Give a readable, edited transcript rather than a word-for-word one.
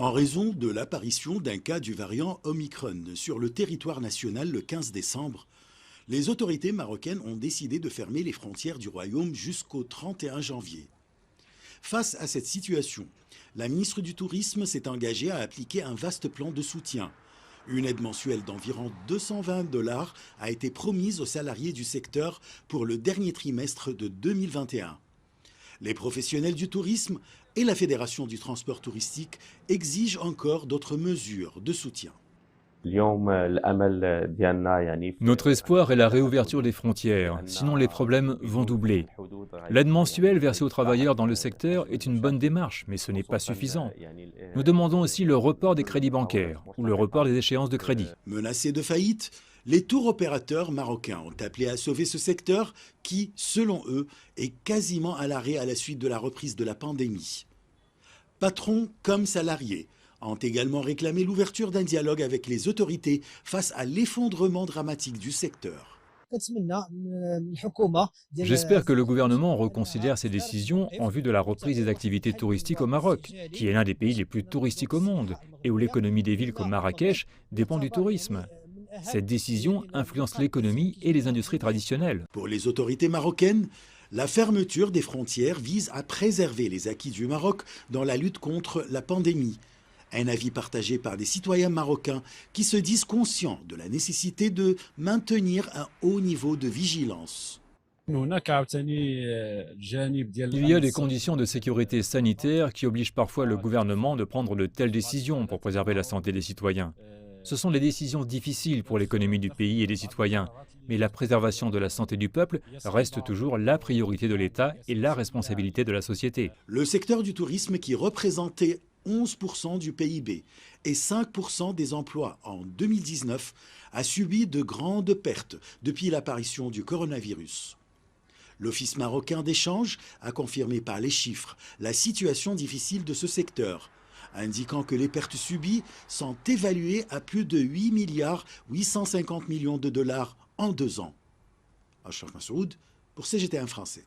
en raison de l'apparition d'un cas du variant Omicron sur le territoire national le 15 décembre. Les autorités marocaines ont décidé de fermer les frontières du royaume jusqu'au 31 janvier. Face à cette situation, la ministre du Tourisme s'est engagée à appliquer un vaste plan de soutien. Une aide mensuelle d'environ 220 $ a été promise aux salariés du secteur pour le dernier trimestre de 2021. Les professionnels du tourisme et la Fédération du transport touristique exigent encore d'autres mesures de soutien. Notre espoir est la réouverture des frontières, sinon les problèmes vont doubler. L'aide mensuelle versée aux travailleurs dans le secteur est une bonne démarche, mais ce n'est pas suffisant. Nous demandons aussi le report des crédits bancaires ou le report des échéances de crédit. Menacés de faillite, les tours opérateurs marocains ont appelé à sauver ce secteur qui, selon eux, est quasiment à l'arrêt à la suite de la reprise de la pandémie. Patrons comme salariés ont également réclamé l'ouverture d'un dialogue avec les autorités face à l'effondrement dramatique du secteur. J'espère que le gouvernement reconsidère ses décisions en vue de la reprise des activités touristiques au Maroc, qui est l'un des pays les plus touristiques au monde et où l'économie des villes comme Marrakech dépend du tourisme. Cette décision influence l'économie et les industries traditionnelles. Pour les autorités marocaines, la fermeture des frontières vise à préserver les acquis du Maroc dans la lutte contre la pandémie. Un avis partagé par des citoyens marocains qui se disent conscients de la nécessité de maintenir un haut niveau de vigilance. Il y a des conditions de sécurité sanitaire qui obligent parfois le gouvernement de prendre de telles décisions pour préserver la santé des citoyens. Ce sont des décisions difficiles pour l'économie du pays et des citoyens, mais la préservation de la santé du peuple reste toujours la priorité de l'État et la responsabilité de la société. Le secteur du tourisme, qui représentait 11% du PIB et 5% des emplois en 2019, a subi de grandes pertes depuis l'apparition du coronavirus. L'Office marocain d'échange a confirmé par les chiffres la situation difficile de ce secteur, indiquant que les pertes subies sont évaluées à plus de 8,850 milliards de dollars en 2 ans. Achraf Massoud pour CGTN français.